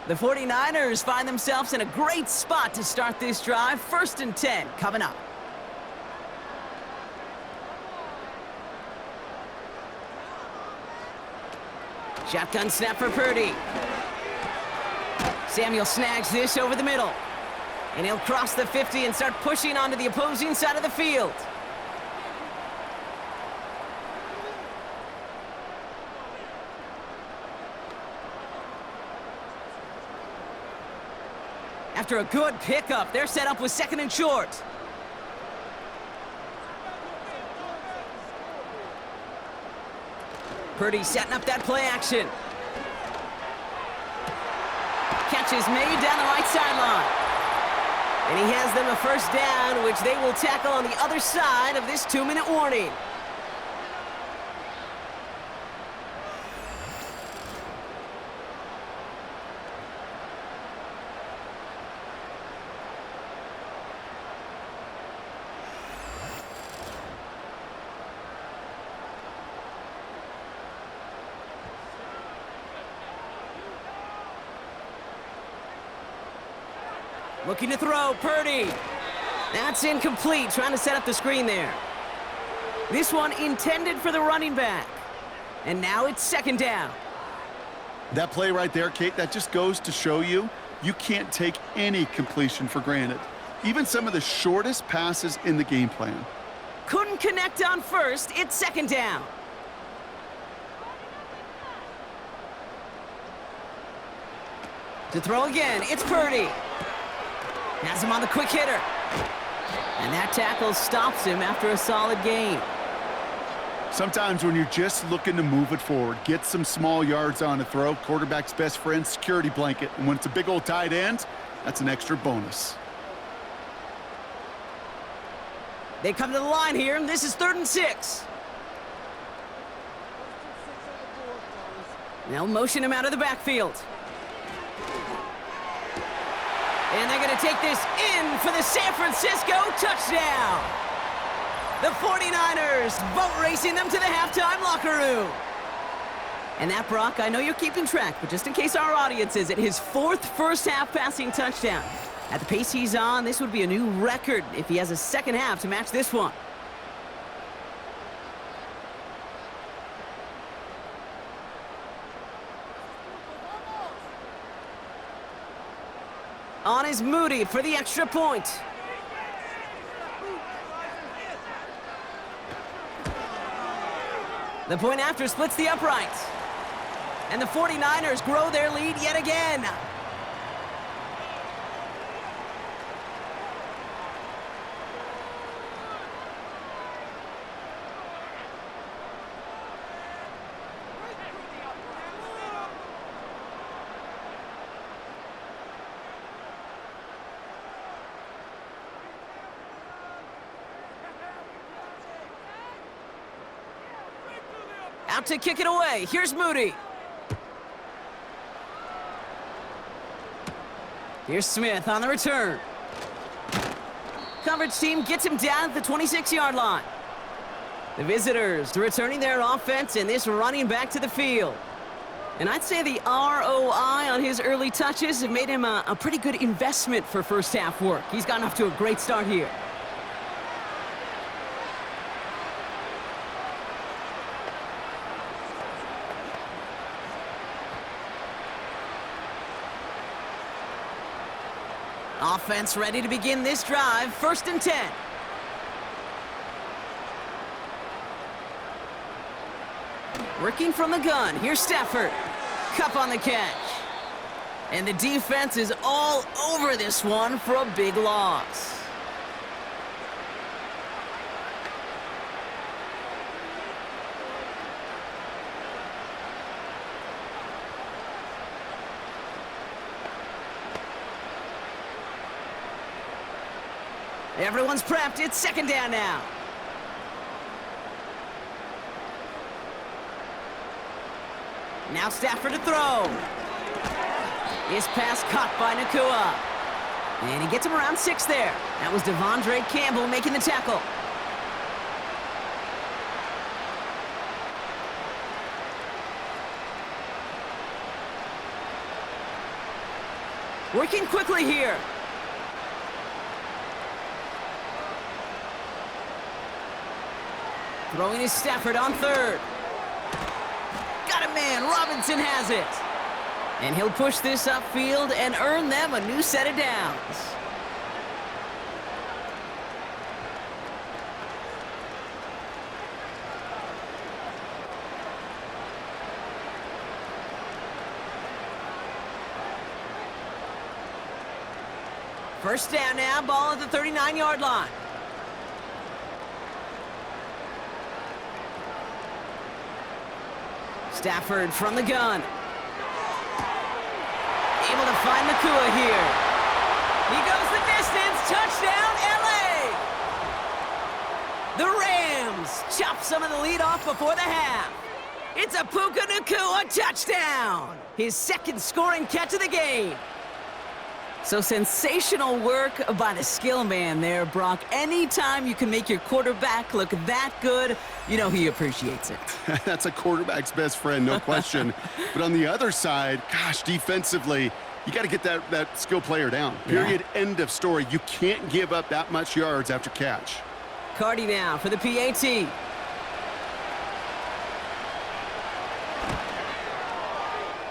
The 49ers find themselves in a great spot to start this drive. 1st and 10 coming up. Shotgun snap for Purdy. Samuel snags this over the middle. And he'll cross the 50 and start pushing onto the opposing side of the field. After a good pickup, they're set up with 2nd and short. Purdy setting up that play action. Catch is made down the right sideline. And he has them a 1st down, which they will tackle on the other side of this 2-minute warning. Looking to throw, Purdy. That's incomplete, trying to set up the screen there. This one intended for the running back. And now it's 2nd down. That play right there, Kate, that just goes to show you can't take any completion for granted. Even some of the shortest passes in the game plan. Couldn't connect on 1st, it's 2nd down. To throw again, it's Purdy. Has him on the quick hitter. And that tackle stops him after a solid gain. Sometimes when you're just looking to move it forward, get some small yards on a throw, quarterback's best friend, security blanket. And when it's a big old tight end, that's an extra bonus. They come to the line here, and this is 3rd and 6. They'll motion him out of the backfield. And they're going to take this in for the San Francisco touchdown. The 49ers boat racing them to the halftime locker room. And that, Brock, I know you're keeping track, but just in case our audience is, it his 4th first-half passing touchdown. At the pace he's on, this would be a new record if he has a 2nd half to match this one. On is Moody for the extra point. The point after splits the uprights. And the 49ers grow their lead yet again. Out to kick it away. Here's Moody. Here's Smith on the return. Coverage team gets him down at the 26-yard line. The visitors returning their offense and this running back to the field. And I'd say the ROI on his early touches have made him a pretty good investment for first-half work. He's gotten off to a great start here. Offense ready to begin this drive. 1st and 10. Working from the gun. Here's Stafford. Cup on the catch. And the defense is all over this one for a big loss. Everyone's prepped. It's 2nd down now. Now Stafford to throw. His pass caught by Nakua. And he gets him around 6 there. That was Devondre Campbell making the tackle. Working quickly here. Throwing is Stafford on third. Got a man. Robinson has it. And he'll push this upfield and earn them a new set of downs. First down now, ball at the 39-yard line. Stafford from the gun. Able to find Nakua here. He goes the distance. Touchdown, LA! The Rams chop some of the lead off before the half. It's a Puka Nakua touchdown. His second scoring catch of the game. So sensational work by the skill man there, Brock. Anytime you can make your quarterback look that good, you know he appreciates it. That's a quarterback's best friend, no question. But on the other side, gosh, defensively, you got to get that skill player down. Period, end of story. You can't give up that much yards after catch. Cardi now for the PAT.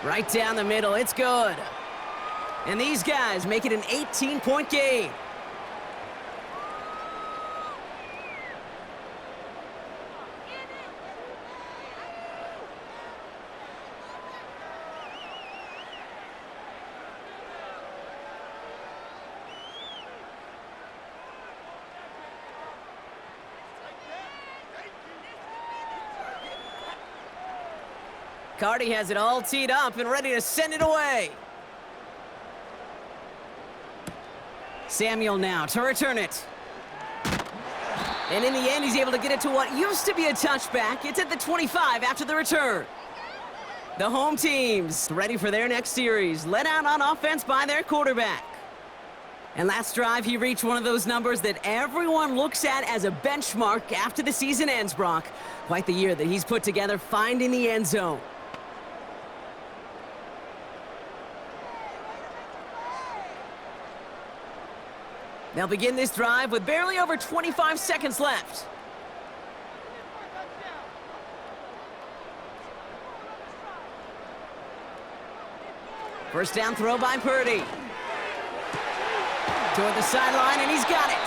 Right down the middle, it's good. And these guys make it an 18-point game. Cardi has it all teed up and ready to send it away. Samuel now to return it. And in the end, he's able to get it to what used to be a touchback. It's at the 25 after the return. The home team's ready for their next series, led out on offense by their quarterback. And last drive, he reached one of those numbers that everyone looks at as a benchmark after the season ends, Brock. Quite the year that he's put together finding the end zone. They'll begin this drive with barely over 25 seconds left. First down throw by Purdy. Toward the sideline, and he's got it.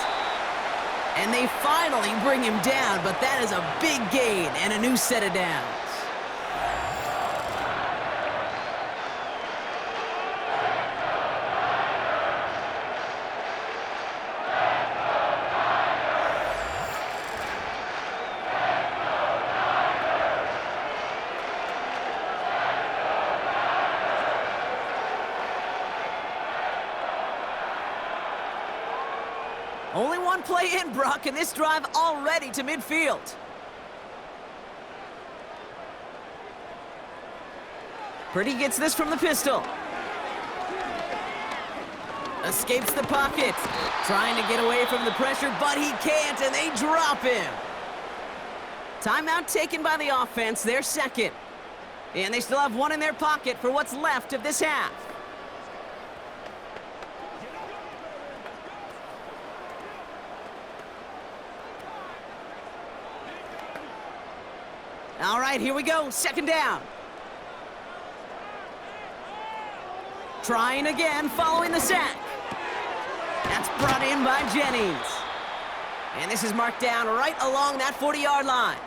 And they finally bring him down, but that is a big gain and a new set of downs. Only one play in, Brock, and this drive already to midfield. Purdy gets this from the pistol. Escapes the pocket. Trying to get away from the pressure, but he can't, and they drop him. Timeout taken by the offense, their second. And they still have one in their pocket for what's left of this half. All right, here we go. Second down. Trying again, following the sack. That's brought in by Jennings. And this is marked down right along that 40-yard line.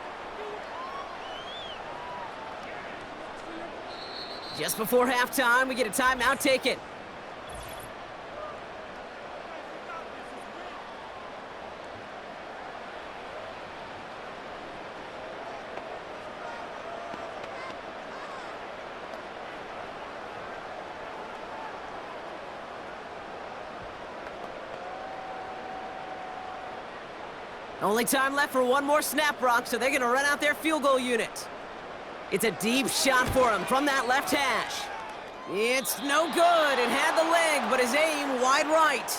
Just before halftime, we get a timeout taken. Only time left for one more snap, Brock, so they're going to run out their field goal unit. It's a deep shot for him from that left hash. It's no good. It had the leg, but his aim wide right.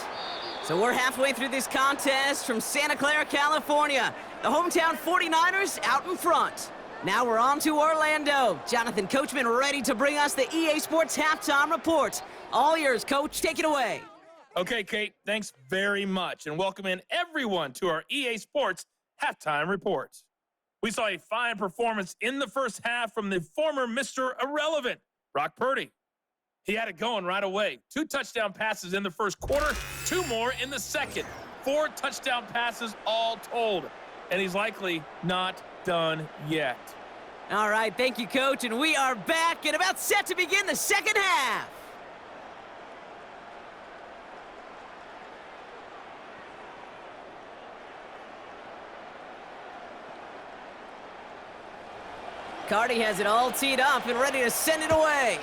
So we're halfway through this contest from Santa Clara, California. The hometown 49ers out in front. Now we're on to Orlando. Jonathan Coachman ready to bring us the EA Sports Halftime Report. All yours, Coach. Take it away. Okay, Kate, thanks very much, and welcome in everyone to our EA Sports Halftime Report. We saw a fine performance in the first half from the former Mr. Irrelevant, Brock Purdy. He had it going right away. 2 touchdown passes in the first quarter, 2 more in the second. 4 touchdown passes all told, and he's likely not done yet. All right, thank you, Coach, and we are back and about set to begin the second half. Cardi has it all teed up and ready to send it away.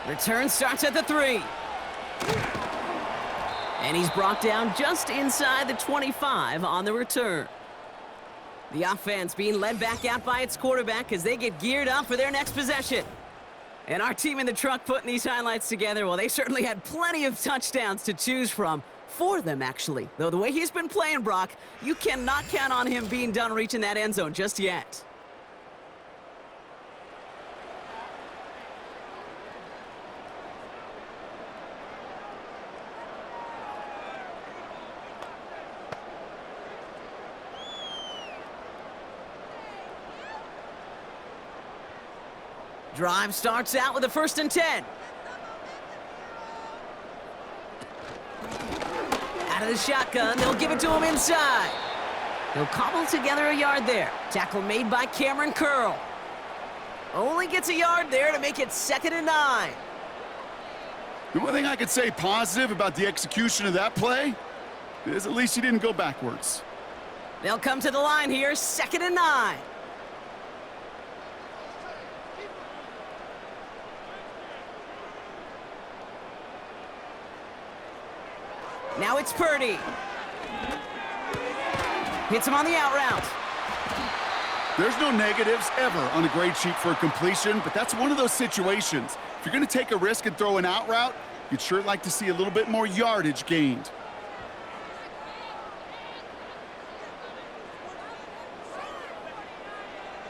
Return starts at the 3. And he's brought down just inside the 25 on the return. The offense being led back out by its quarterback as they get geared up for their next possession. And our team in the truck putting these highlights together, well, they certainly had plenty of touchdowns to choose from. 4 of them, actually. Though the way he's been playing, Brock, you cannot count on him being done reaching that end zone just yet. Drive starts out with a 1st and 10. Out of the shotgun, they'll give it to him inside. He'll cobble together a yard there. Tackle made by Cameron Curl. Only gets a yard there to make it 2nd and 9. The one thing I could say positive about the execution of that play is at least he didn't go backwards. They'll come to the line here, 2nd and 9. Now it's Purdy. Hits him on the out route. There's no negatives ever on a grade sheet for a completion, but that's one of those situations. If you're going to take a risk and throw an out route, you'd sure like to see a little bit more yardage gained.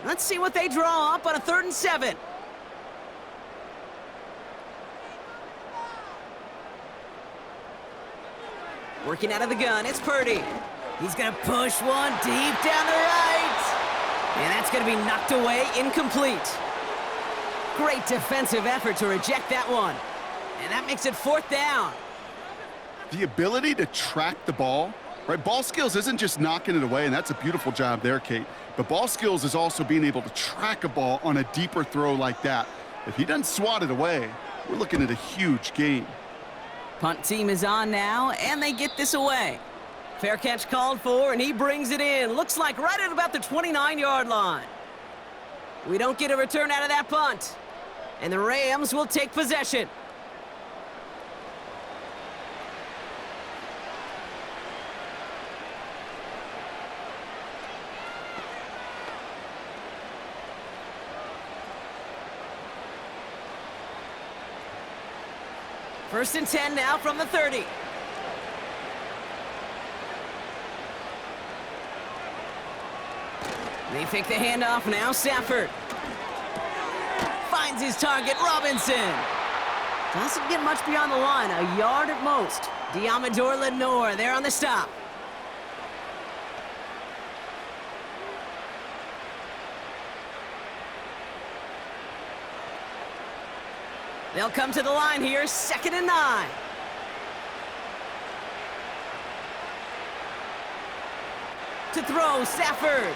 Let's see what they draw up on a 3rd and 7. Working out of the gun, it's Purdy. He's going to push one deep down the right. And that's going to be knocked away, incomplete. Great defensive effort to reject that one. And that makes it 4th down. The ability to track the ball, right? Ball skills isn't just knocking it away, and that's a beautiful job there, Kate. But ball skills is also being able to track a ball on a deeper throw like that. If he doesn't swat it away, we're looking at a huge gain. Punt team is on now, and they get this away. Fair catch called for, and he brings it in. Looks like right at about the 29-yard line. We don't get a return out of that punt. And the Rams will take possession. First and 10 now from the 30. They fake the handoff now. Stafford finds his target, Robinson. Doesn't get much beyond the line, a yard at most. Diamador Lenore there on the stop. They'll come to the line here, 2nd and 9. To throw, Stafford.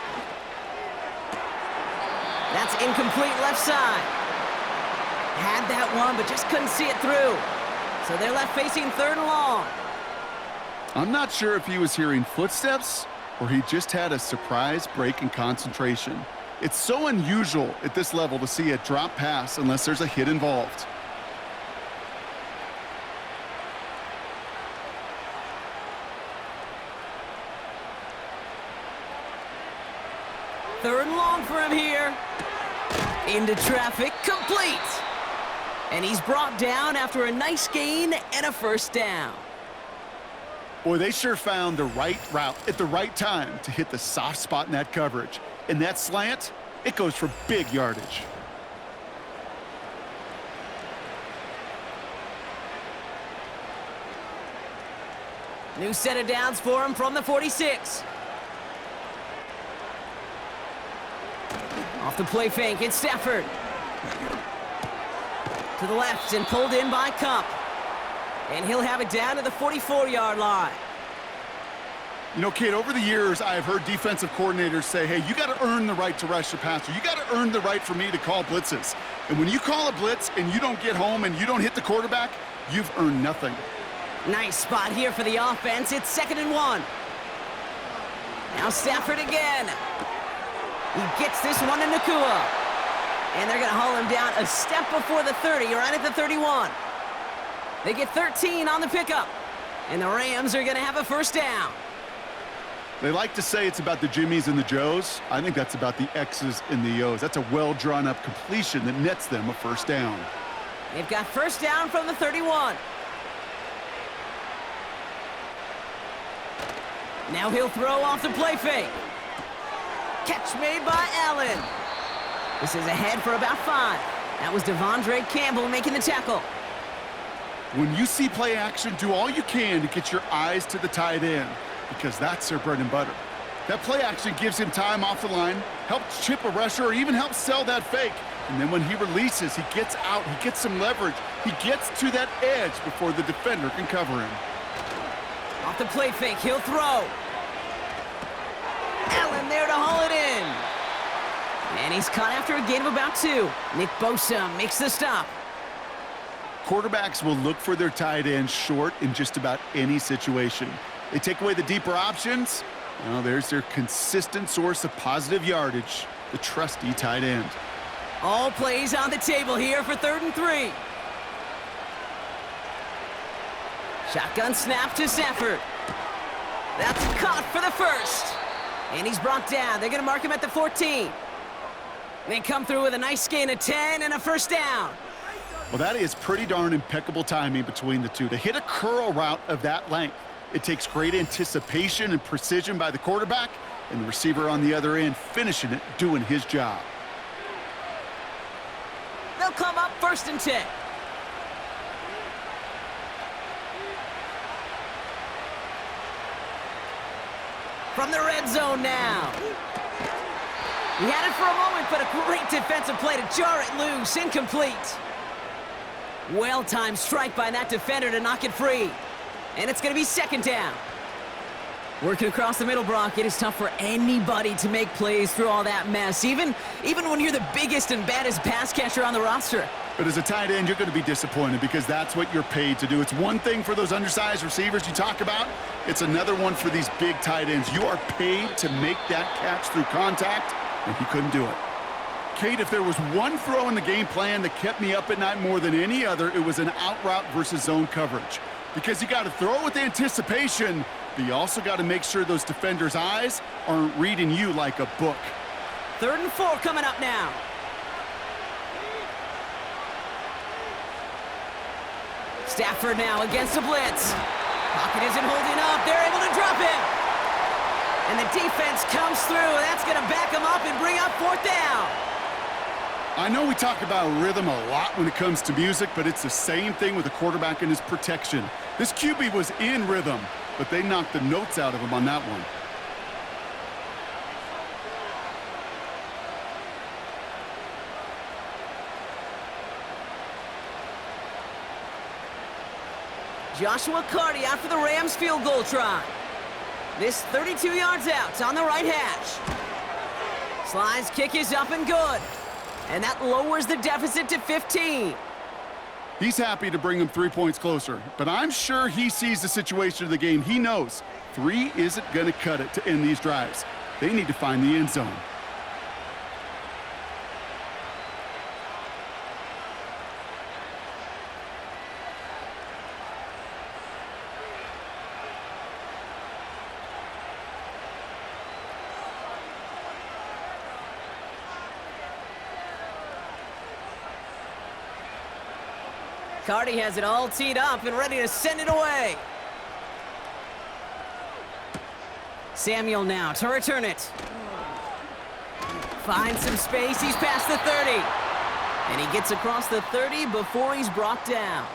That's incomplete left side. Had that one, but just couldn't see it through. So they're left facing 3rd and long. I'm not sure if he was hearing footsteps or he just had a surprise break in concentration. It's so unusual at this level to see a drop pass unless there's a hit involved. Third and long for him here. Into traffic, complete. And he's brought down after a nice gain and a 1st down. Boy, they sure found the right route at the right time to hit the soft spot in that coverage. And that slant, it goes for big yardage. New set of downs for him from the 46. Off the play fake, it's Stafford. To the left and pulled in by Cup. And he'll have it down to the 44-yard line. You know, Kate, over the years, I've heard defensive coordinators say, hey, you got to earn the right to rush the passer. You got to earn the right for me to call blitzes. And when you call a blitz and you don't get home and you don't hit the quarterback, you've earned nothing. Nice spot here for the offense. It's 2nd and 1. Now Stafford again. He gets this one to Nakua. And they're going to haul him down a step before the 30, right at the 31. They get 13 on the pickup. And the Rams are going to have a first down. They like to say it's about the Jimmies and the Joes. I think that's about the X's and the O's. That's a well-drawn-up completion that nets them a first down. They've got first down from the 31. Now he'll throw off the play fake. Catch made by Allen. This is ahead for about 5. That was Devondre Campbell making the tackle. When you see play action, do all you can to get your eyes to the tight end, because that's their bread and butter. That play action gives him time off the line, helps chip a rusher, or even helps sell that fake. And then when he releases, he gets out, he gets some leverage. He gets to that edge before the defender can cover him. Off the play fake, he'll throw. Allen there to haul it in. And he's caught after a gain of about 2. Nick Bosa makes the stop. Quarterbacks will look for their tight end short in just about any situation. They take away the deeper options. Well, there's their consistent source of positive yardage, the trusty tight end. All plays on the table here for 3rd and 3. Shotgun snap to Stafford. That's caught for the first. And he's brought down. They're going to mark him at the 14. They come through with a nice gain of 10 and a first down. Well, that is pretty darn impeccable timing between the two. To hit a curl route of that length, it takes great anticipation and precision by the quarterback, and the receiver on the other end finishing it, doing his job. They'll come up 1st and 10. From the red zone now. He had it for a moment, but a great defensive play to jar it loose. Incomplete. Well-timed strike by that defender to knock it free. And it's going to be 2nd down. Working across the middle, Brock, it is tough for anybody to make plays through all that mess, even when you're the biggest and baddest pass catcher on the roster. But as a tight end, you're going to be disappointed because that's what you're paid to do. It's one thing for those undersized receivers you talk about. It's another one for these big tight ends. You are paid to make that catch through contact, and he couldn't do it. Kate, if there was one throw in the game plan that kept me up at night more than any other, it was an out route versus zone coverage. Because you got to throw with anticipation, but you also got to make sure those defenders' eyes aren't reading you like a book. 3rd and 4 coming up now. Stafford now against the blitz. Pocket isn't holding up. They're able to drop him. And the defense comes through. That's going to back him up and bring up 4th down. I know we talk about rhythm a lot when it comes to music, but it's the same thing with the quarterback and his protection. This QB was in rhythm, but they knocked the notes out of him on that one. Joshua Carty out for the Rams field goal try. This 32 yards out on the right hash. Slide's kick is up and good. And that lowers the deficit to 15. He's happy to bring them 3 points closer, but I'm sure he sees the situation of the game. He knows 3 isn't going to cut it to end these drives. They need to find the end zone. Carty has it all teed up and ready to send it away. Samuel now to return it. Finds some space. He's past the 30. And he gets across the 30 before he's brought down.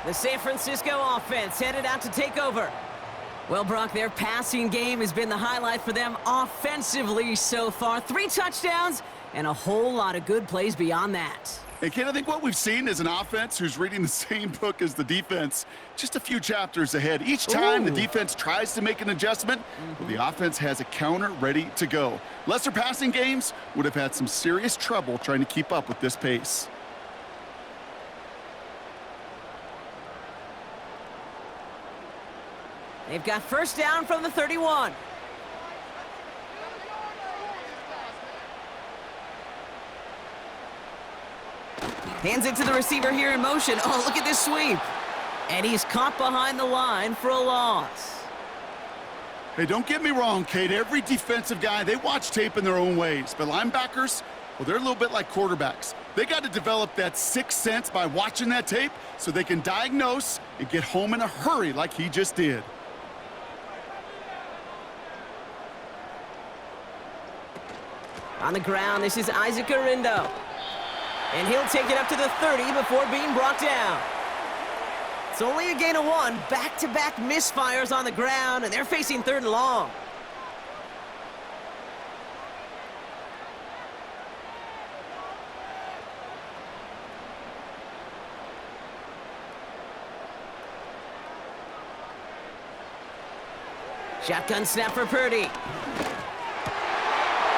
The San Francisco offense headed out to take over. Well, Brock, their passing game has been the highlight for them offensively so far. 3 touchdowns and a whole lot of good plays beyond that. And Ken, I think what we've seen is an offense who's reading the same book as the defense, just a few chapters ahead. Each time the defense tries to make an adjustment, well, the offense has a counter ready to go. Lesser passing games would have had some serious trouble trying to keep up with this pace. They've got first down from the 31. Hands it to the receiver here in motion. Oh, look at this sweep. And he's caught behind the line for a loss. Hey, don't get me wrong, Kate. Every defensive guy, they watch tape in their own ways. But linebackers, well, they're a little bit like quarterbacks. They got to develop that sixth sense by watching that tape so they can diagnose and get home in a hurry like he just did. On the ground, this is Isaac Arindo. And he'll take it up to the 30 before being brought down. It's only a gain of 1. Back-to-back misfires on the ground, and they're facing 3rd and long. Shotgun snap for Purdy.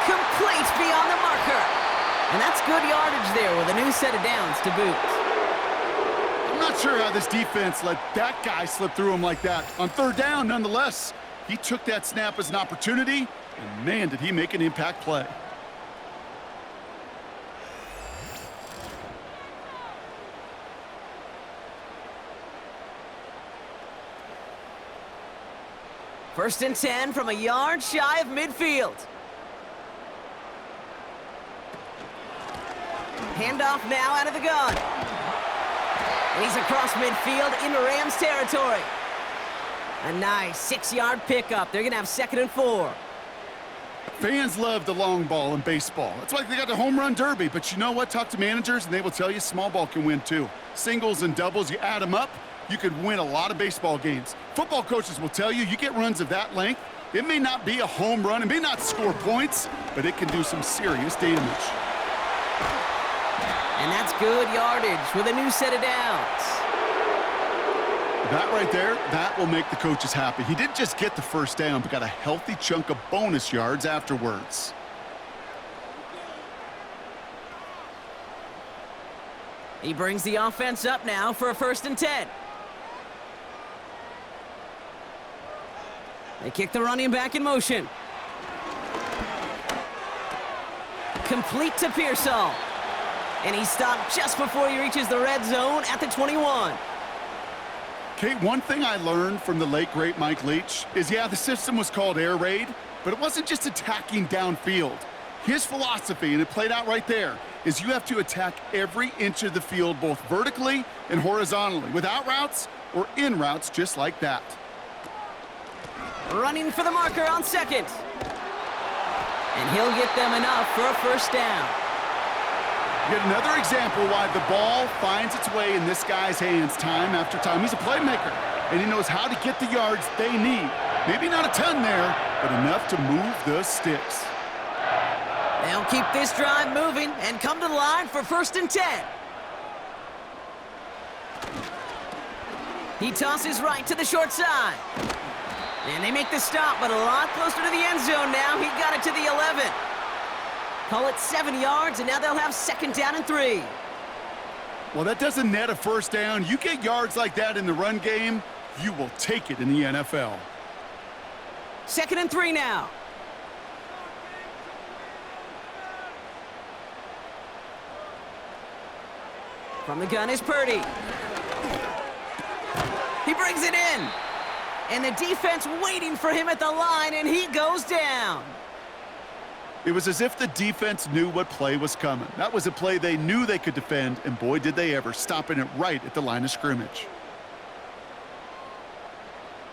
Complete beyond the marker. And that's good yardage there with a new set of downs to boot. I'm not sure how this defense let that guy slip through him like that. On 3rd down, nonetheless, he took that snap as an opportunity, and man, did he make an impact play. First and 10 from a yard shy of midfield. Handoff now out of the gun. And he's across midfield into Rams territory. A nice 6-yard pickup. They're going to have 2nd and 4. Fans love the long ball in baseball. That's why they got the home run derby. But you know what? Talk to managers, and they will tell you small ball can win too. Singles and doubles, you add them up, you could win a lot of baseball games. Football coaches will tell you, you get runs of that length, it may not be a home run, it may not score points, but it can do some serious damage. And that's good yardage with a new set of downs. That right there, that will make the coaches happy. He didn't just get the first down, but got a healthy chunk of bonus yards afterwards. He brings the offense up now for a 1st and 10. They kick the running back in motion. Complete to Pearsall. And he stopped just before he reaches the red zone at the 21. Kate, one thing I learned from the late, great Mike Leach is, yeah, the system was called air raid, but it wasn't just attacking downfield. His philosophy, and it played out right there, is you have to attack every inch of the field, both vertically and horizontally, without routes or in routes just like that. Running for the marker on 2nd. And he'll get them enough for a 1st down. Yet another example why the ball finds its way in this guy's hands time after time. He's a playmaker, and he knows how to get the yards they need. Maybe not a ton there, but enough to move the sticks. They'll keep this drive moving and come to the line for 1st and 10. He tosses right to the short side. And they make the stop, but a lot closer to the end zone now. He got it to the 11. Call it 7 yards, and now they'll have 2nd down and 3. Well, that doesn't net a 1st down. You get yards like that in the run game, you will take it in the NFL. 2nd and 3 now. From the gun is Purdy. He brings it in. And the defense waiting for him at the line, and he goes down. It was as if the defense knew what play was coming. That was a play they knew they could defend, and boy, did they ever, stopping it right at the line of scrimmage.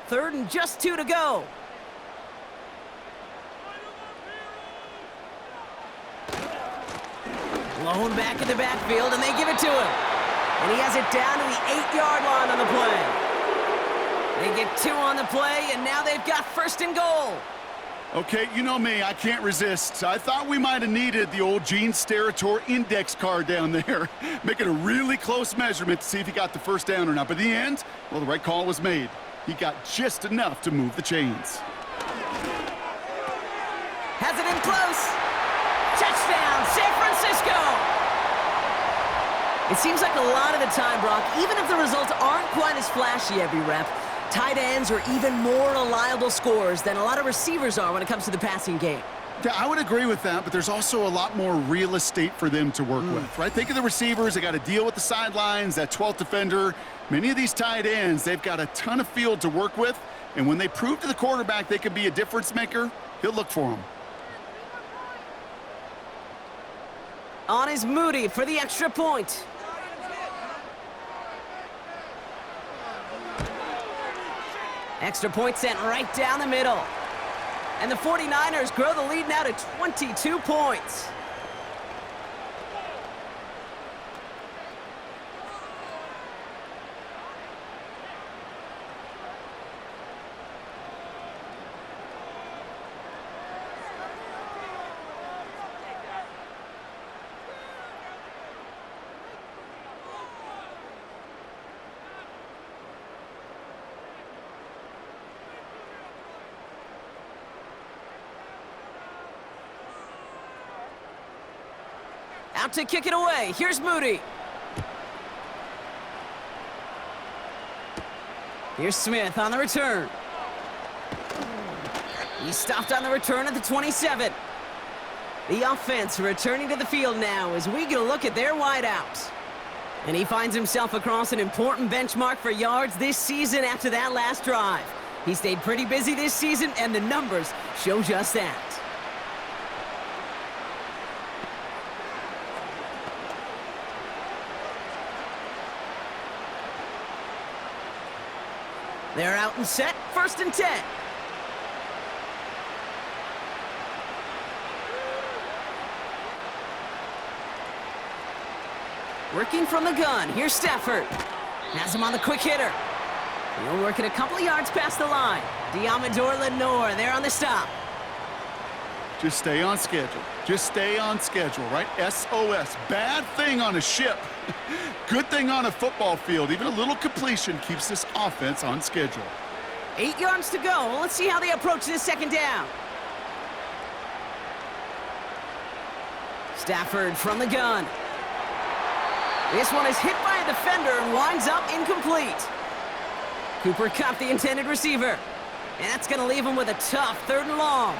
3rd and just 2 to go. Blown back in the backfield, and they give it to him. And he has it down to the 8-yard line on the play. They get 2 on the play, and now they've got 1st and goal. Okay, you know me, I can't resist. I thought we might have needed the old Gene Steratore index card down there, making a really close measurement to see if he got the first down or not. But in the end, well, the right call was made. He got just enough to move the chains. Has it in close. Touchdown, San Francisco! It seems like a lot of the time, Brock, even if the results aren't quite as flashy every rep, tight ends are even more reliable scorers than a lot of receivers are when it comes to the passing game. Yeah, I would agree with that, but there's also a lot more real estate for them to work with, right? Think of the receivers. They got to deal with the sidelines, that 12th defender. Many of these tight ends, they've got a ton of field to work with, and when they prove to the quarterback they can be a difference maker, he'll look for them. On is Moody for the extra point. Extra point sent right down the middle. And the 49ers grow the lead now to 22 points. Out to kick it away. Here's Moody. Here's Smith on the return. He stopped on the return at the 27. The offense returning to the field now as we get a look at their wideouts. And he finds himself across an important benchmark for yards this season after that last drive. He stayed pretty busy this season, and the numbers show just that. They're out and set, 1st and 10. Working from the gun, here's Stafford. Has him on the quick hitter. He'll work it a couple of yards past the line. Diamador Lenore there on the stop. Just stay on schedule. Just stay on schedule, right? SOS. Bad thing on a ship. Good thing on a football field. Even a little completion keeps this offense on schedule. 8 yards to go. Well, let's see how they approach this 2nd down. Stafford from the gun. This one is hit by a defender and winds up incomplete. Cooper Kupp, the intended receiver. And that's going to leave him with a tough 3rd and long.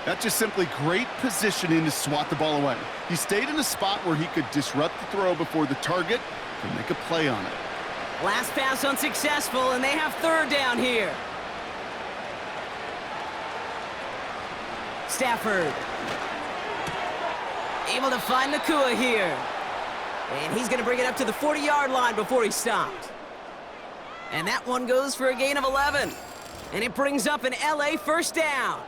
That's just simply great positioning to swat the ball away. He stayed in a spot where he could disrupt the throw before the target and make a play on it. Last pass unsuccessful, and they have 3rd down here. Stafford. Able to find Nakua here. And he's going to bring it up to the 40-yard line before he stopped. And that one goes for a gain of 11. And it brings up an LA 1st down.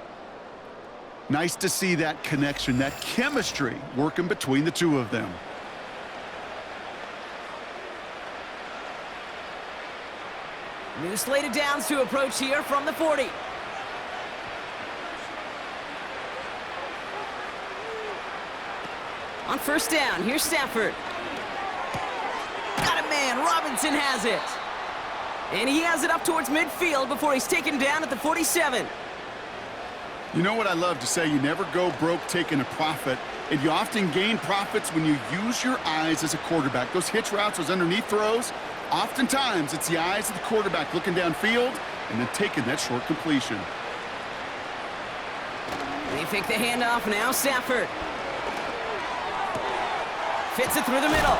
Nice to see that connection, that chemistry working between the two of them. New slate of downs to approach here from the 40. On 1st down, here's Stafford. Got a man, Robinson has it. And he has it up towards midfield before he's taken down at the 47. You know what I love to say? You never go broke taking a profit, and you often gain profits when you use your eyes as a quarterback. Those hitch routes, those underneath throws, oftentimes it's the eyes of the quarterback looking downfield and then taking that short completion. They fake the handoff now, Stafford. Fits it through the middle.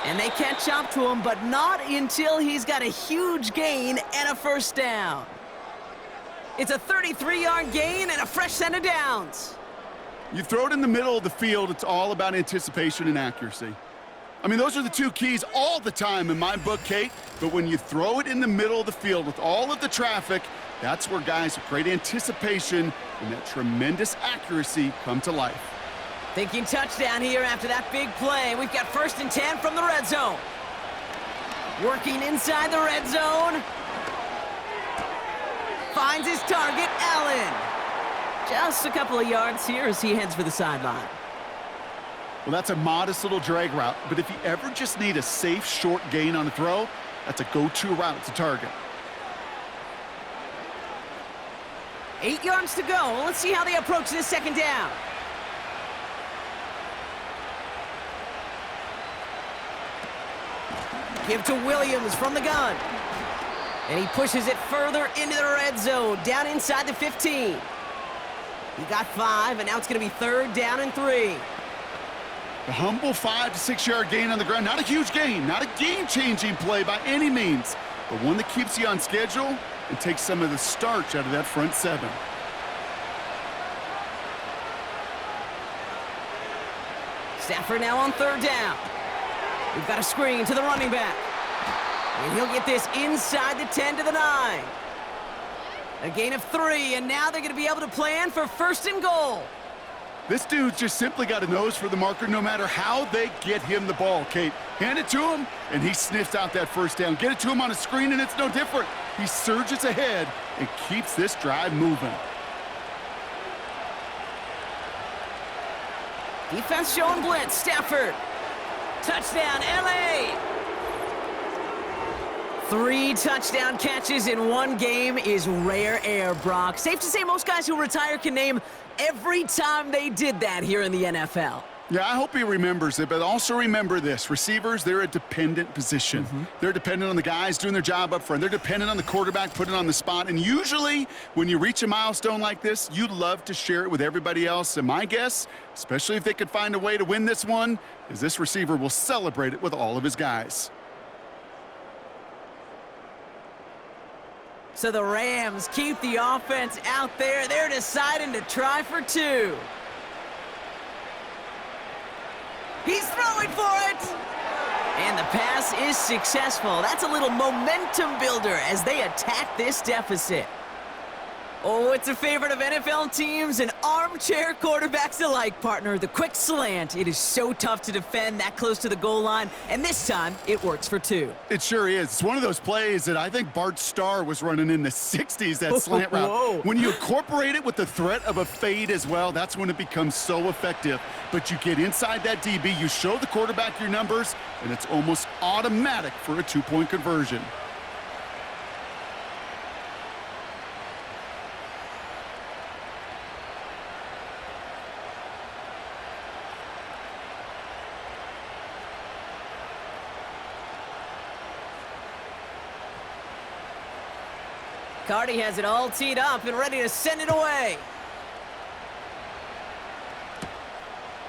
And they catch up to him, but not until he's got a huge gain and a 1st down. It's a 33-yard gain and a fresh set of downs. You throw it in the middle of the field, it's all about anticipation and accuracy. I mean, those are the two keys all the time in my book, Kate. But when you throw it in the middle of the field with all of the traffic, that's where guys with great anticipation and that tremendous accuracy come to life. Thinking touchdown here after that big play. We've got 1st and 10 from the red zone. Working inside the red zone. Finds his target, Allen. Just a couple of yards here as he heads for the sideline. Well, that's a modest little drag route, but if you ever just need a safe, short gain on a throw, that's a go-to route to target. 8 yards to go. Let's see how they approach this 2nd down. Give to Williams from the gun. And he pushes it further into the red zone, down inside the 15. He got 5, and now it's going to be 3rd down and 3. A humble 5 to 6 yard gain on the ground. Not a huge gain, not a game-changing play by any means, but one that keeps you on schedule and takes some of the starch out of that front 7. Stafford now on 3rd down. We've got a screen to the running back. And he'll get this inside the 10 to the 9. A gain of 3, and now they're going to be able to plan for 1st and goal. This dude's just simply got a nose for the marker no matter how they get him the ball, Kate. Hand it to him, and he sniffs out that 1st down. Get it to him on a screen, and it's no different. He surges ahead and keeps this drive moving. Defense showing blitz. Stafford. Touchdown, L.A. 3 touchdown catches in one game is rare air, Brock. Safe to say most guys who retire can name every time they did that here in the NFL. Yeah, I hope he remembers it, but also remember this. Receivers, they're a dependent position. They're dependent on the guys doing their job up front. They're dependent on the quarterback putting it on the spot. And usually, when you reach a milestone like this, you'd love to share it with everybody else. And my guess, especially if they could find a way to win this one, is this receiver will celebrate it with all of his guys. So the Rams keep the offense out there. They're deciding to try for 2. He's throwing for it! And the pass is successful. That's a little momentum builder as they attack this deficit. Oh, it's a favorite of NFL teams and armchair quarterbacks alike, partner. The quick slant. It is so tough to defend that close to the goal line, and this time it works for 2. It sure is. It's one of those plays that I think Bart Starr was running in the 60s, that slant route. Whoa. When you incorporate it with the threat of a fade as well, that's when it becomes so effective. But you get inside that DB, you show the quarterback your numbers, and it's almost automatic for a 2-point conversion. Cardi has it all teed up and ready to send it away.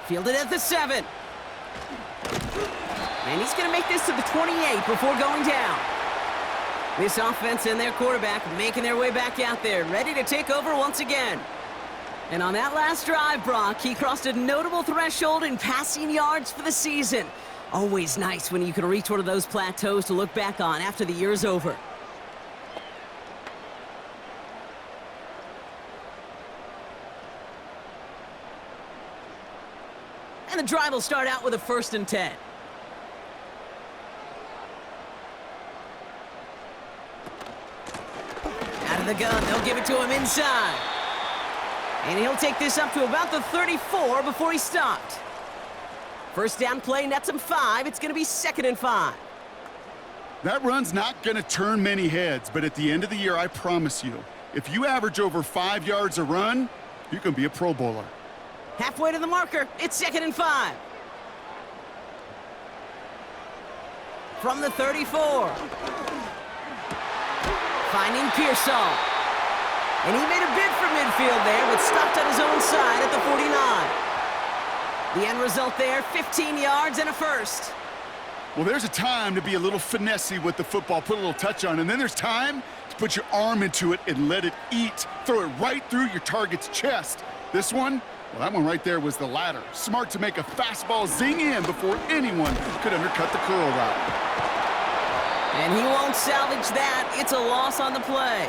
Fielded at the 7. And he's going to make this to the 28 before going down. This offense and their quarterback making their way back out there, ready to take over once again. And on that last drive, Brock, he crossed a notable threshold in passing yards for the season. Always nice when you can reach one of those plateaus to look back on after the year's over. And the drive will start out with a 1st and 10. Out of the gun, they'll give it to him inside. And he'll take this up to about the 34 before he stopped. 1st down play nets him 5. It's going to be 2nd and 5. That run's not going to turn many heads, but at the end of the year, I promise you, if you average over 5 yards a run, you can be a Pro Bowler. Halfway to the marker, it's 2nd and 5. From the 34. Finding Pearsall. And he made a bid for midfield there, but stopped on his own side at the 49. The end result there, 15 yards and a 1st. Well, there's a time to be a little finessey with the football, put a little touch on, and then there's time to put your arm into it and let it eat. Throw it right through your target's chest. This one, well, that one right there was the latter. Smart to make a fastball zing in before anyone could undercut the curl route. And he won't salvage that. It's a loss on the play.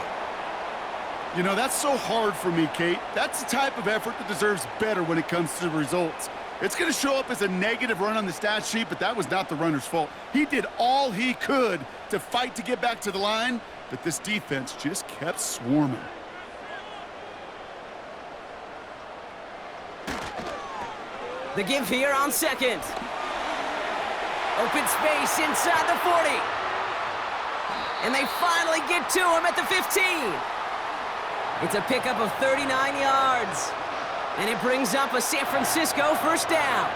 You know, that's so hard for me, Kate. That's the type of effort that deserves better when it comes to the results. It's going to show up as a negative run on the stat sheet, but that was not the runner's fault. He did all he could to fight to get back to the line, but this defense just kept swarming. The give here on second. Open space inside the 40. And they finally get to him at the 15. It's a pickup of 39 yards. And it brings up a San Francisco first down.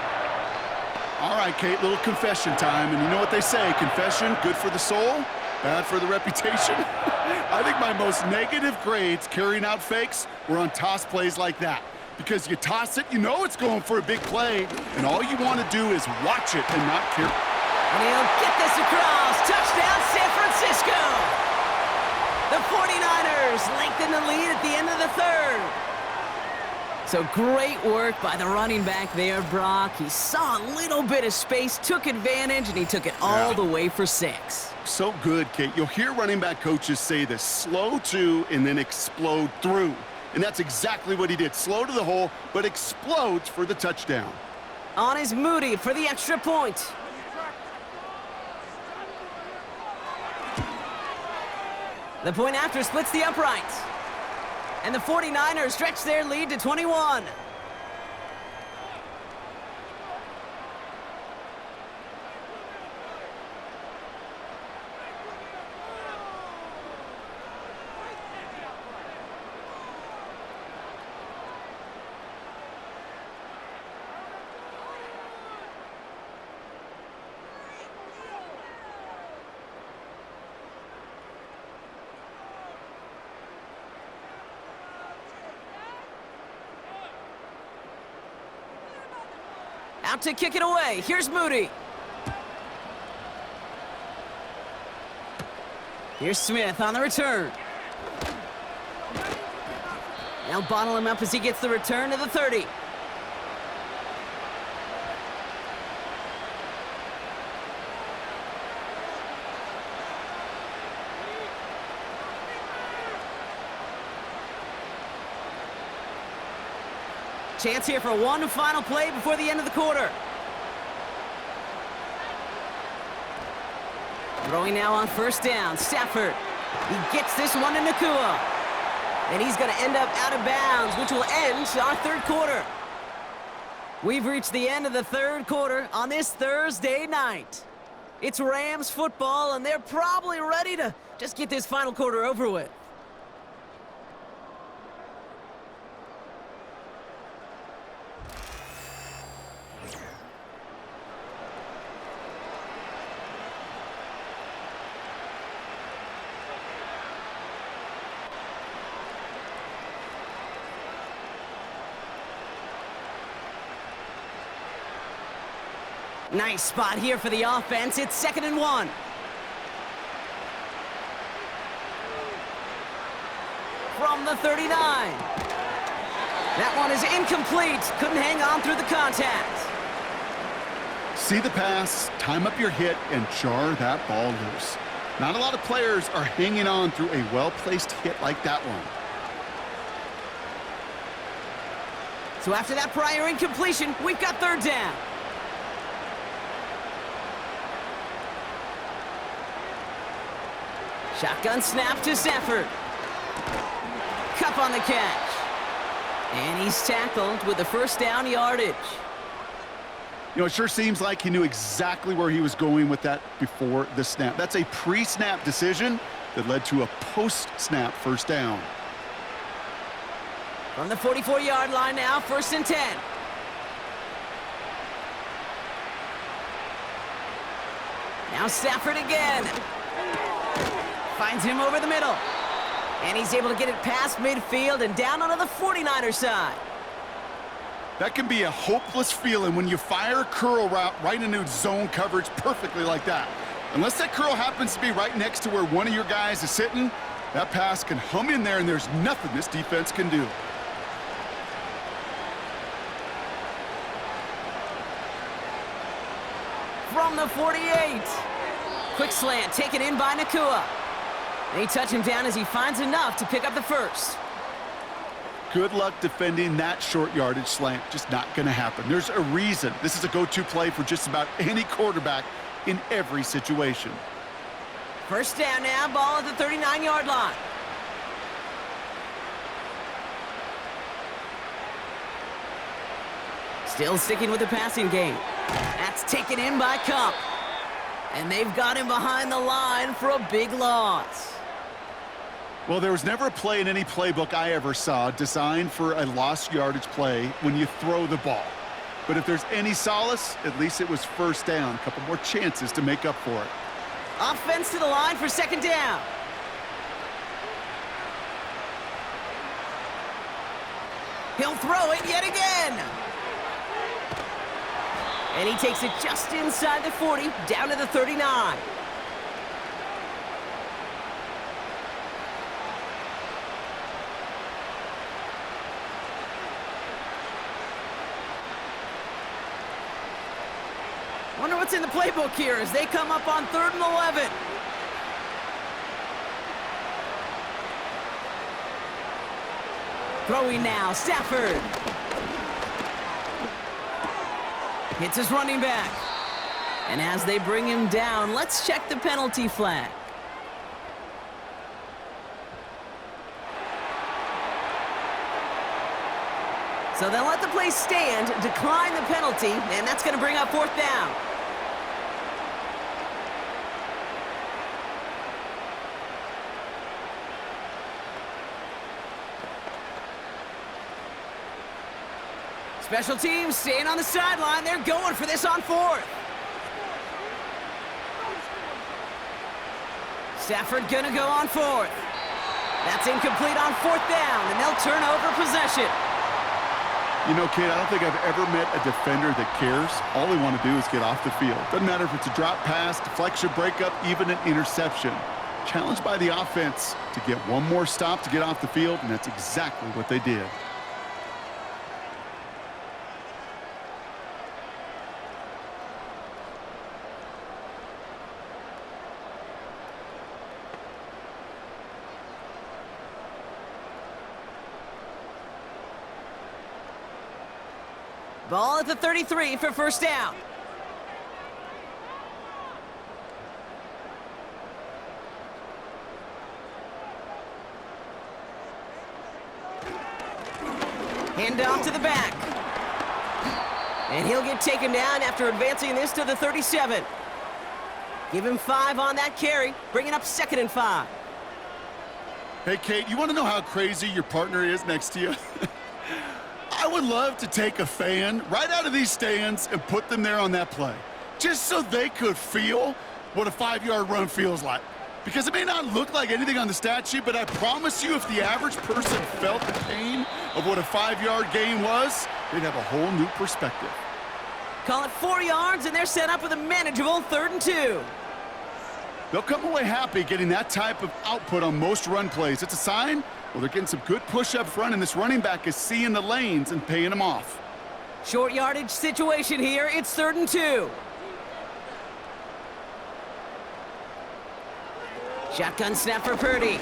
All right, Kate, little confession time. And you know what they say, confession, good for the soul, bad for the reputation. I think my most negative grades carrying out fakes were on toss plays like that. Because you toss it, you know it's going for a big play, and all you want to do is watch it and not care. And he'll get this across. Touchdown, San Francisco! The 49ers lengthen the lead at the end of the third. So great work by the running back there, Brock. He saw a little bit of space, took advantage, and he took it all the way for 6. So good, Kate. You'll hear running back coaches say this, slow to and then explode through. And that's exactly what he did. Slow to the hole, but explodes for the touchdown. On is Moody for the extra point. The point after splits the uprights. And the 49ers stretch their lead to 21. Out to kick it away. Here's Moody. Here's Smith on the return. Now bottle him up as he gets the return to the 30. Chance here for one final play before the end of the quarter. Throwing now on first down, Stafford. He gets this one to Nakua. And he's going to end up out of bounds, which will end our third quarter. We've reached the end of the third quarter on this Thursday night. It's Rams football, and they're probably ready to just get this final quarter over with. Nice spot here for the offense. It's 2nd and 1. From the 39. That one is incomplete. Couldn't hang on through the contact. See the pass, time up your hit, and jar that ball loose. Not a lot of players are hanging on through a well-placed hit like that one. So after that prior incompletion, we've got third down. Shotgun snap to Stafford. Cup on the catch. And he's tackled with the first down yardage. You know, it sure seems like he knew exactly where he was going with that before the snap. That's a pre-snap decision that led to a post-snap first down. From the 44-yard line now, 1st and 10. Now Stafford again. Finds him over the middle. And he's able to get it past midfield and down onto the 49er side. That can be a hopeless feeling when you fire a curl route right into zone coverage perfectly like that. Unless that curl happens to be right next to where one of your guys is sitting, that pass can hum in there and there's nothing this defense can do. From the 48. Quick slant taken in by Nakua. They touch him down as he finds enough to pick up the first. Good luck defending that short yardage slant. Just not going to happen. There's a reason this is a go-to play for just about any quarterback in every situation. First down now, ball at the 39-yard line. Still sticking with the passing game. That's taken in by Cup. And they've got him behind the line for a big loss. Well, there was never a play in any playbook I ever saw designed for a lost yardage play when you throw the ball. But if there's any solace, at least it was first down. A couple more chances to make up for it. Offense to the line for second down. He'll throw it yet again. And he takes it just inside the 40, down to the 39. Wonder what's in the playbook here as they come up on 3rd and 11. Throwing now, Stafford. Hits his running back. And as they bring him down, let's check the penalty flag. So they'll let the play stand, decline the penalty, and that's going to bring up 4th down. Special teams staying on the sideline. They're going for this on 4th. Stafford gonna go on 4th. That's incomplete on 4th down, and they'll turn over possession. You know, kid, I don't think I've ever met a defender that cares. All they want to do is get off the field. Doesn't matter if it's a drop pass, deflection, breakup, even an interception. Challenged by the offense to get one more stop to get off the field, and that's exactly what they did. Ball at the 33 for first down. Hand off to the back. And he'll get taken down after advancing this to the 37. Give him 5 on that carry, bringing up 2nd and 5. Hey, Kate, you want to know how crazy your partner is next to you? I would love to take a fan right out of these stands and put them there on that play, just so they could feel what a 5-yard run feels like. Because it may not look like anything on the stat sheet, but I promise you if the average person felt the pain of what a 5-yard gain was, they'd have a whole new perspective. Call it 4 yards, and they're set up with a manageable 3rd and 2. They'll come away happy getting that type of output on most run plays. It's a sign, well, they're getting some good push up front, and this running back is seeing the lanes and paying them off. Short yardage situation here. It's 3rd and 2. Shotgun snap for Purdy.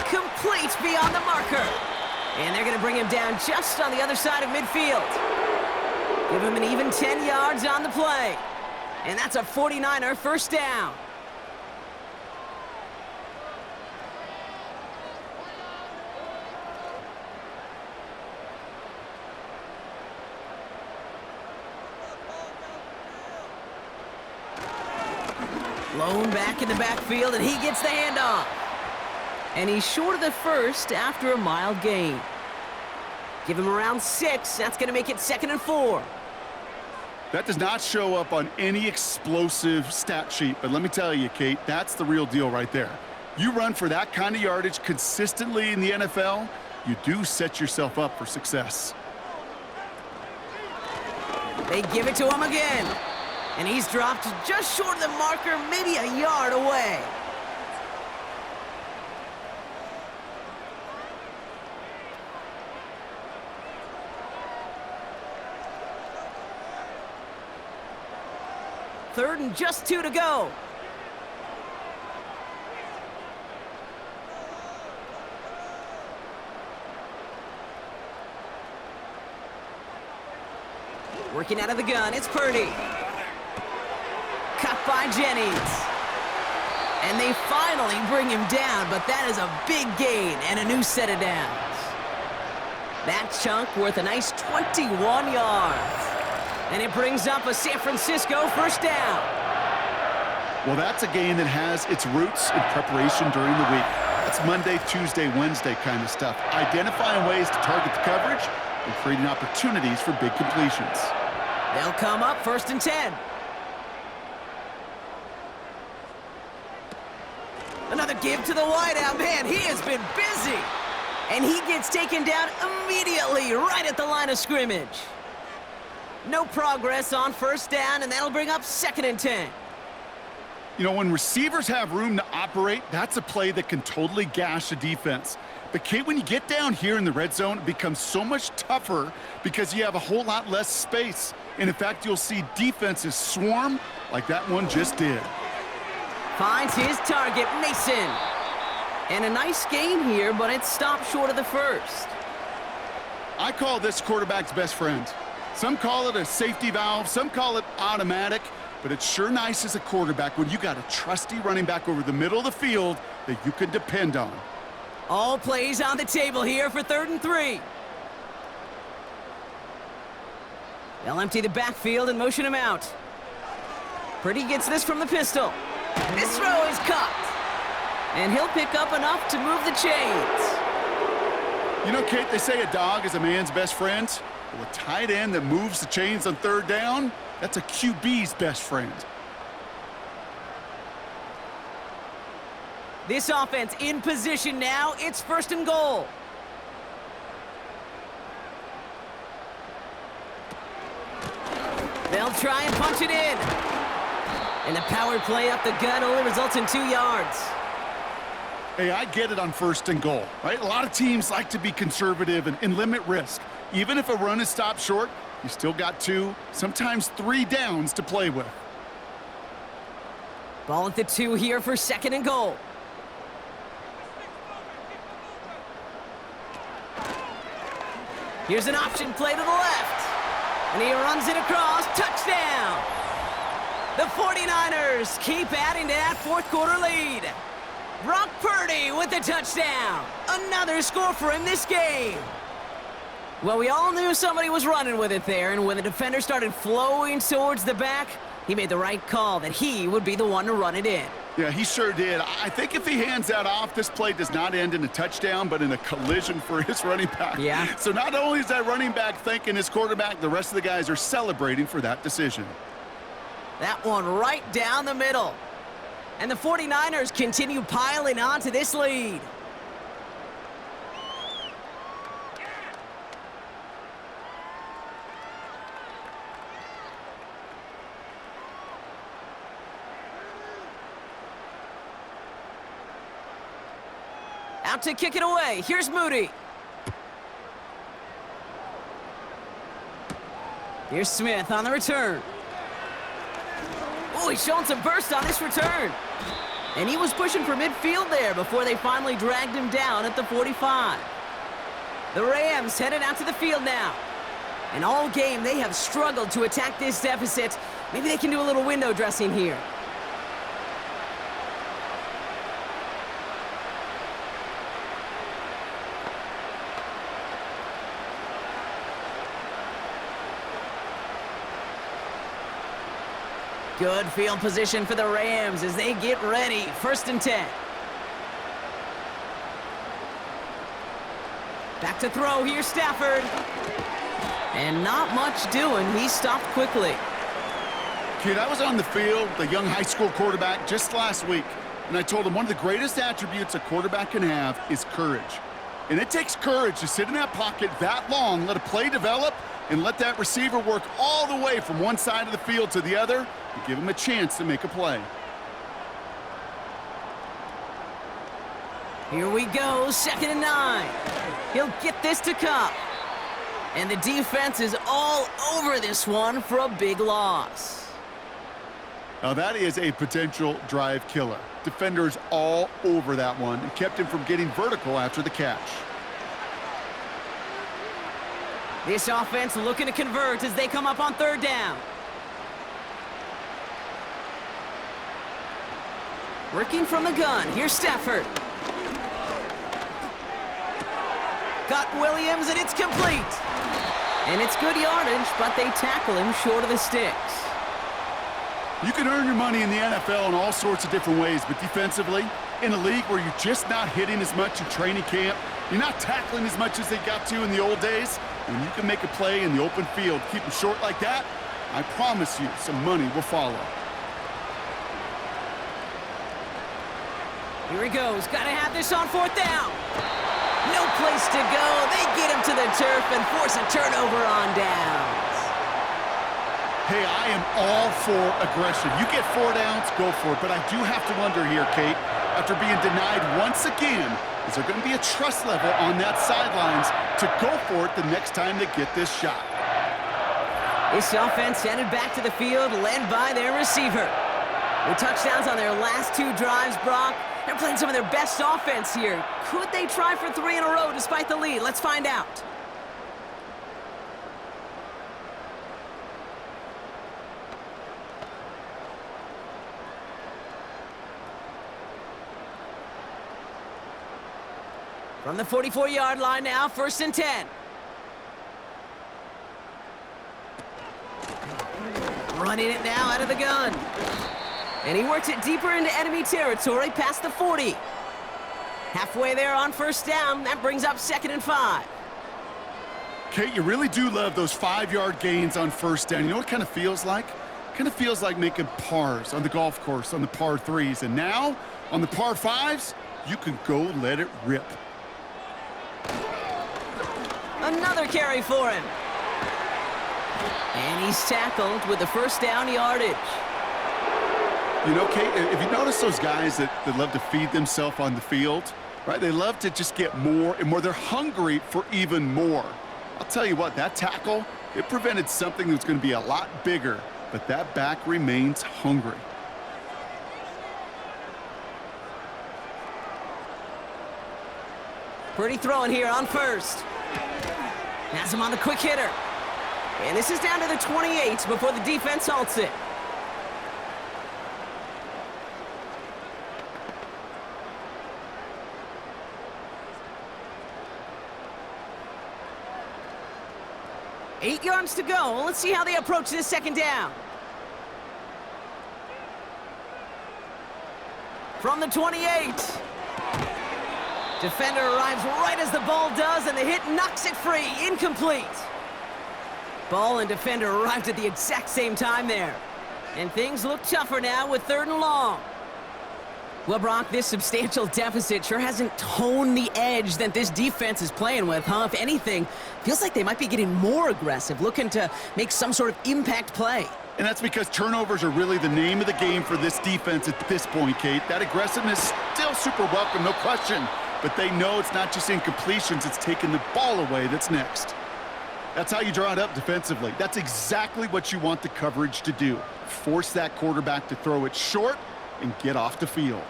Complete beyond the marker. And they're going to bring him down just on the other side of midfield. Give him an even 10 yards on the play. And that's a 49er first down. Lone back in the backfield, and he gets the handoff. And he's short of the first after a mild gain. Give him around 6. That's going to make it 2nd and 4. That does not show up on any explosive stat sheet, but let me tell you, Kate, that's the real deal right there. You run for that kind of yardage consistently in the NFL, you do set yourself up for success. They give it to him again. And he's dropped just short of the marker, maybe a yard away. Third and just 2 to go. Working out of the gun, it's Purdy. Cut by Jennings. And they finally bring him down, but that is a big gain and a new set of downs. That chunk worth a nice 21 yards. And it brings up a San Francisco first down. Well, that's a game that has its roots in preparation during the week. That's Monday, Tuesday, Wednesday kind of stuff. Identifying ways to target the coverage and creating opportunities for big completions. They'll come up first and 10. Another give to the wideout. Man, he has been busy. And he gets taken down immediately right at the line of scrimmage. No progress on first down, and that'll bring up second and 10. You know, when receivers have room to operate, that's a play that can totally gash a defense. But, Kate, when you get down here in the red zone, it becomes so much tougher because you have a whole lot less space. And, in fact, you'll see defenses swarm like that one just did. Finds his target, Mason. And a nice gain here, but it stopped short of the first. I call this quarterback's best friend. Some call it a safety valve, some call it automatic, but it's sure nice as a quarterback when you got a trusty running back over the middle of the field that you can depend on. All plays on the table here for 3rd and 3. They'll empty the backfield and motion him out. Purdy gets this from the pistol. This throw is caught. And he'll pick up enough to move the chains. You know, Kate, they say a dog is a man's best friend. Well, a tight end that moves the chains on 3rd down, that's a QB's best friend. This offense in position now. It's 1st and goal. They'll try and punch it in. And the power play up the gut only results in 2 yards. Hey, I get it on 1st and goal, right? A lot of teams like to be conservative and limit risk. Even if a run is stopped short, you still got 2, sometimes 3 downs to play with. Ball at the 2 here for 2nd and goal. Here's an option play to the left. And he runs it across. Touchdown! The 49ers keep adding to that 4th quarter lead. Brock Purdy with the touchdown. Another score for him this game. Well, we all knew somebody was running with it there, and when the defender started flowing towards the back, he made the right call that he would be the one to run it in. Yeah, he sure did. I think if he hands that off, this play does not end in a touchdown, but in a collision for his running back. Yeah. So not only is that running back thanking his quarterback, the rest of the guys are celebrating for that decision. That one right down the middle. And the 49ers continue piling on to this lead. Out to kick it away. Here's Moody. Here's Smith on the return. Oh, he's showing some burst on this return. And he was pushing for midfield there before they finally dragged him down at the 45. The Rams headed out to the field now. And all game, they have struggled to attack this deficit. Maybe they can do a little window dressing here. Good field position for the Rams as they get ready. 1st and 10. Back to throw. Here's Stafford. And not much doing. He stopped quickly. Kid, I was on the field, the young high school quarterback, just last week. And I told him one of the greatest attributes a quarterback can have is courage. And it takes courage to sit in that pocket that long, let a play develop, and let that receiver work all the way from one side of the field to the other and give him a chance to make a play. Here we go, 2nd and 9. He'll get this to Cup. And the defense is all over this one for a big loss. Now that is a potential drive killer. Defenders all over that one and kept him from getting vertical after the catch. This offense looking to convert as they come up on third down. Working from the gun, here's Stafford. Got Williams, and it's complete. And it's good yardage, but they tackle him short of the sticks. You can earn your money in the NFL in all sorts of different ways, but defensively, in a league where you're just not hitting as much in training camp, you're not tackling as much as they got to in the old days, when you can make a play in the open field, keep them short like that, I promise you some money will follow. Here he goes. Got to have this on fourth down. No place to go. They get him to the turf and force a turnover on downs. Hey, I am all for aggression. You get 4 downs, go for it. But I do have to wonder here, Kate, after being denied once again, is there going to be a trust level on that sidelines to go for it the next time they get this shot? This offense headed back to the field, led by their receiver. With touchdowns on their last 2 drives, Brock, they're playing some of their best offense here. Could they try for 3 in a row despite the lead? Let's find out. From the 44-yard line now, 1st and 10. Running it now out of the gun. And he works it deeper into enemy territory past the 40. Halfway there on 1st down. That brings up 2nd and 5. Kate, you really do love those 5-yard gains on 1st down. You know what it kind of feels like? It kind of feels like making pars on the golf course on the par 3s. And now, on the par 5s, you can go let it rip. Another carry for him. And he's tackled with the 1st down yardage. You know, Kate, if you notice those guys that love to feed themselves on the field, right? They love to just get more and more. They're hungry for even more. I'll tell you what, that tackle, it prevented something that's going to be a lot bigger, but that back remains hungry. Pretty throwing here on 1st. Has him on the quick hitter. And this is down to the 28 before the defense halts it. Eight yards to go. Let's see how they approach this 2nd down. From the 28. Defender arrives right as the ball does, and the hit knocks it free. Incomplete. Ball and defender arrived at the exact same time there. And things look tougher now with 3rd and long. Well, Brock, this substantial deficit sure hasn't toned the edge that this defense is playing with, huh? If anything, feels like they might be getting more aggressive, looking to make some sort of impact play. And that's because turnovers are really the name of the game for this defense at this point, Kate. That aggressiveness still super welcome, no question. But they know it's not just incompletions, it's taking the ball away that's next. That's how you draw it up defensively. That's exactly what you want the coverage to do. Force that quarterback to throw it short and get off the field.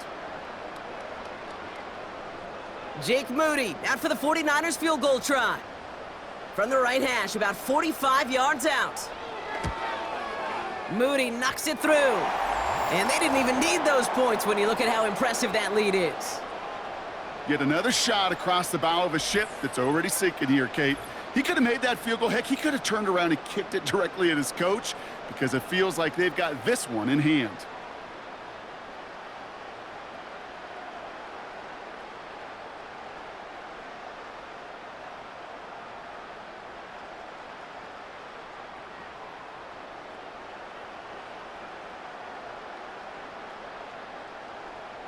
Jake Moody out for the 49ers field goal try. From the right hash, about 45 yards out. Moody knocks it through. And they didn't even need those points when you look at how impressive that lead is. Yet another shot across the bow of a ship that's already sinking here, Kate. He could have made that field goal. Heck, he could have turned around and kicked it directly at his coach because it feels like they've got this one in hand.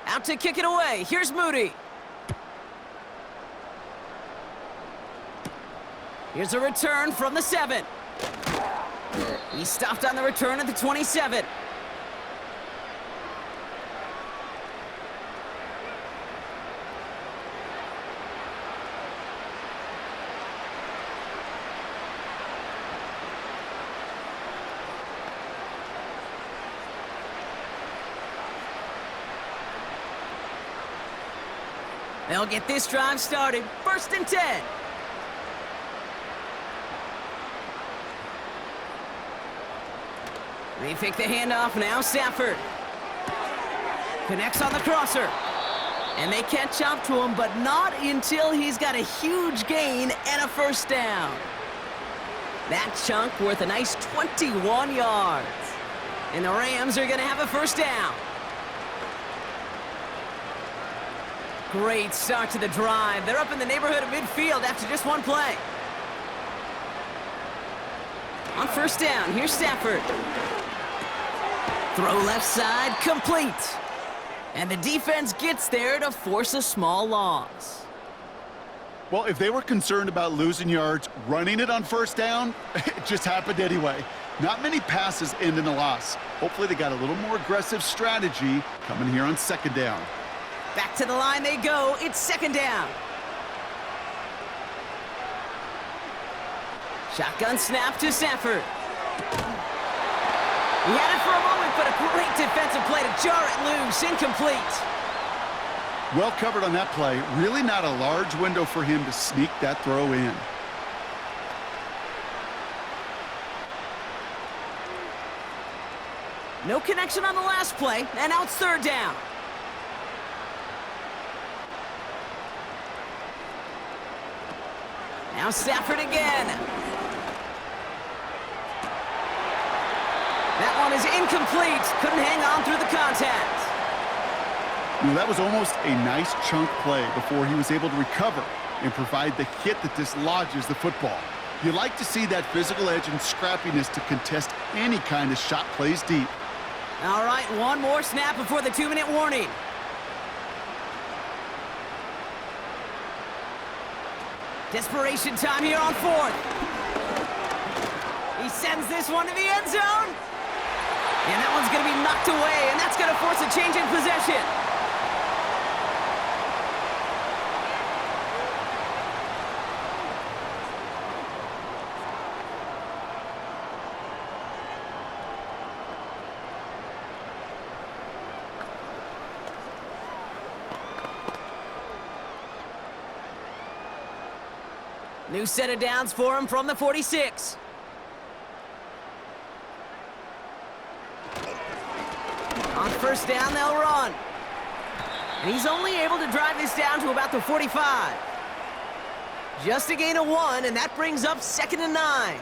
Out to kick it away. Here's Moody. Here's a return from the 7. He stopped on the return at the 27. They'll get this drive started. 1st and 10. They fake the handoff now. Stafford connects on the crosser. And they catch up to him, but not until he's got a huge gain and a first down. That chunk worth a nice 21 yards. And the Rams are going to have a first down. Great start to the drive. They're up in the neighborhood of midfield after just one play. On first down, here's Stafford. Throw left side, complete. And the defense gets there to force a small loss. Well, if they were concerned about losing yards, running it on first down, it just happened anyway. Not many passes end in a loss. Hopefully they got a little more aggressive strategy coming here on second down. Back to the line they go. It's second down. Shotgun snap to Stafford. He had it for a moment, but a great defensive play to jar it loose. Incomplete. Well covered on that play. Really not a large window for him to sneak that throw in. No connection on the last play, and now it's third down. Now Stafford again. That one is incomplete. Couldn't hang on through the contact. You know, that was almost a nice chunk play before he was able to recover and provide the hit that dislodges the football. You like to see that physical edge and scrappiness to contest any kind of shot plays deep. All right, one more snap before the 2-minute warning. Desperation time here on fourth. He sends this one to the end zone. And that one's going to be knocked away, and that's going to force a change in possession. New set of downs for him from the 46. On first down, they'll run. And he's only able to drive this down to about the 45. Just a gain of 1, and that brings up 2nd and 9.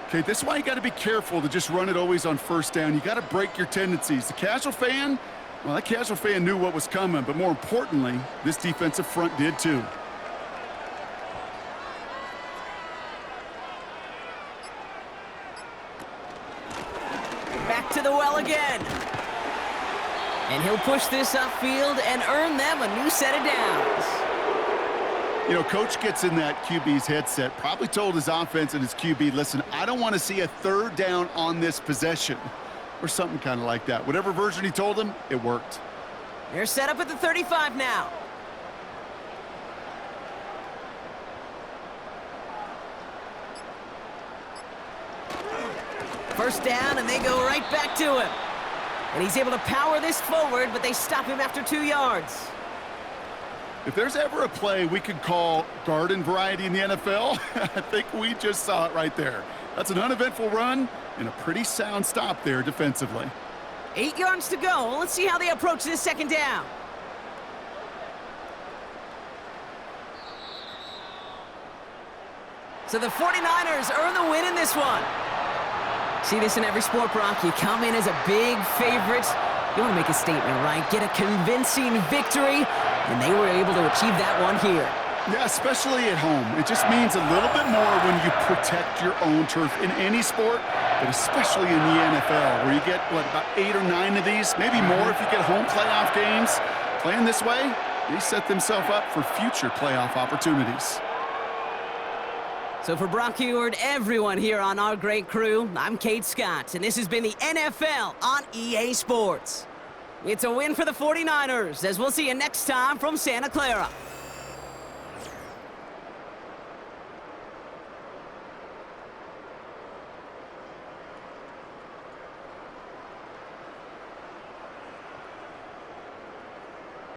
Okay, this is why you got to be careful to just run it always on first down. You got to break your tendencies. The casual fan, well, that casual fan knew what was coming, but more importantly, this defensive front did too. Back to the well again. And he'll push this upfield and earn them a new set of downs. You know, coach gets in that QB's headset, probably told his offense and his QB, listen, I don't want to see a third down on this possession, or something kind of like that. Whatever version he told him, it worked. They're set up at the 35 now. First down, and they go right back to him. And he's able to power this forward, but they stop him after 2 yards. If there's ever a play we could call garden variety in the NFL, I think we just saw it right there. That's an uneventful run and a pretty sound stop there defensively. 8 yards to go. Let's see how they approach this second down. So the 49ers earn the win in this one. See this in every sport, Brock. You come in as a big favorite. You want to make a statement, right? Get a convincing victory, and they were able to achieve that one here. Yeah, especially at home. It just means a little bit more when you protect your own turf in any sport, but especially in the NFL, where you get, what, about 8 or 9 of these, maybe more if you get home playoff games. Playing this way, they set themselves up for future playoff opportunities. So for Brock Eward, everyone here on our great crew, I'm Kate Scott, and this has been the NFL on EA Sports. It's a win for the 49ers, as we'll see you next time from Santa Clara.